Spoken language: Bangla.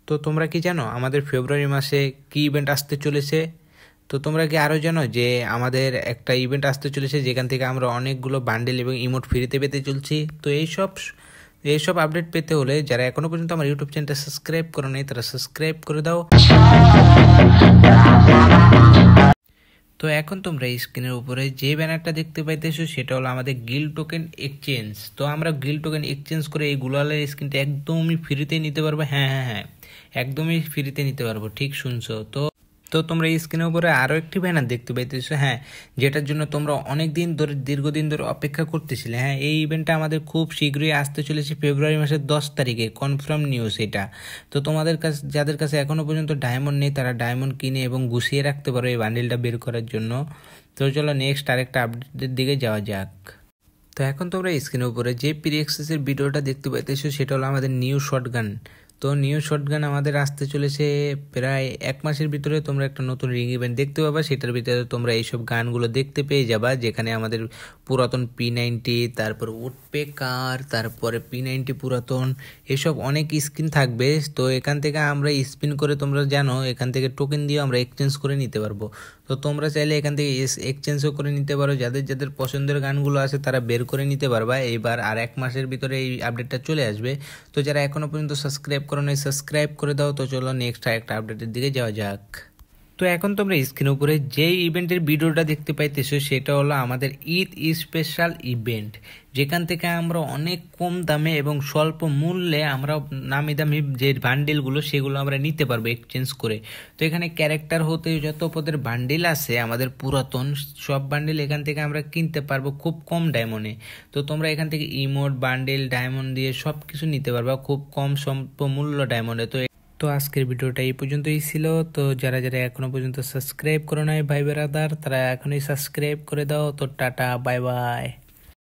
তো তোমরা কি জানো আমাদের ফেব্রুয়ারি মাসে কি ইভেন্ট আসতে চলেছে? তো তোমরা কি আরও জানো যে আমাদের একটা ইভেন্ট আসতে চলেছে যেখান থেকে আমরা অনেকগুলো বান্ডেল এবং ইমোট ফ্রিতে পেতে চলছি? তো এইসব আপডেট পেতে হলে যারা এখনো পর্যন্ত আমার ইউটিউব চ্যানেলটা সাবস্ক্রাইব করো নাই তারা সাবস্ক্রাইব করে দাও। তো এখন তোমরা স্ক্রিনের উপরে যে ব্যানারটা দেখতে পাইতেছো সেটা হলো আমাদের গিল্ড টোকেন এক্সচেঞ্জ। তো আমরা গিল্ড টোকেন এক্সচেঞ্জ করে এই গ্লোয়ালের স্ক্রিনটা একদমই ফ্রিতে নিতে পারবো। হ্যাঁ, একদমই ফ্রিতে নিতে পারবো, ঠিক শুনছো। তো তো তোমরা এই স্ক্রিনের উপরে আরও একটি ব্যানার দেখতে পাইতেছো, যেটার জন্য তোমরা দীর্ঘদিন ধরে অপেক্ষা করতেছিলে। এই ইভেন্টটা আমাদের খুব শীঘ্রই আসতে চলেছে ফেব্রুয়ারি মাসের 10 তারিখে, কনফার্ম নিউজ এটা। তো তোমাদের কাছে যাদের কাছে এখনও পর্যন্ত ডায়মন্ড নেই তারা ডায়মন্ড কিনে এবং গুছিয়ে রাখতে পারো এই বান্ডেলটা বের করার জন্য। তো চলো নেক্সট আরেকটা আপডেটের দিকে যাওয়া যাক। তো এখন তোমরা স্ক্রিনের উপরে যে প্রি অ্যাক্সেসের ভিডিওটা দেখতে পাইতেছো সেটা হলো আমাদের নিউ শটগান। তো নিউ শটগান আমাদের আসতে চলেছে প্রায় 1 মাসের ভিতরে। তোমরা একটা নতুন রিং ইভেন্ট দেখতে পাবা, সেটার ভিতরে তোমরা এইসব গানগুলো দেখতে পেয়ে যাবা, যেখানে আমাদের পুরাতন P90, তারপর উডপেকার, তারপরে P90 পুরাতন, এসব অনেক স্কিন থাকবে। তো এখান থেকে আমরা স্পিন করে, তোমরা জানো এখান থেকে টোকেন দিয়ে আমরা এক্সচেঞ্জ করে নিতে পারবো। তো তোমরা চাইলে এখান থেকে এক্সচেঞ্জও করে নিতে পারো, যাদের পছন্দের গানগুলো আছে তারা বের করে নিতে পারবা। এইবার আর 1 মাসের ভিতরে এই আপডেটটা চলে আসবে। তো যারা এখনও পর্যন্ত সাবস্ক্রাইব করো নাই সাবস্ক্রাইব করে দাও। তো চলো নেক্সট আরেকটা আপডেটের দিকে যাওয়া যাক। তো এখন তোমরা স্ক্রিনের উপরে যে ইভেন্টের ভিডিওটা দেখতে পাইতেছো সেটা হলো আমাদের ঈদ স্পেশাল ইভেন্ট, যেখান থেকে আমরা অনেক কম দামে এবং স্বল্প মূল্যে আমরা নামি দামি যে বান্ডেলগুলো সেগুলো আমরা নিতে পারবো এক্সচেঞ্জ করে। তো এখানে ক্যারেক্টার হতে যত পদের বান্ডেল আছে আমাদের পুরাতন সব বান্ডেল এখান থেকে আমরা কিনতে পারবো খুব কম ডায়মন্ডে। তো তোমরা এখান থেকে ইমোট, বান্ডেল, ডায়মন্ড দিয়ে সব কিছু নিতে পারবা খুব কম স্বল্প মূল্য ডায়মন্ডে। তো আজকের ভিডিওটা এই পর্যন্তই ছিল। তো যারা এখনো পর্যন্ত সাবস্ক্রাইব করো নাই ভাই ব্রাদার, তারা এখনই সাবস্ক্রাইব করে দাও। তো টাটা, বাই বাই।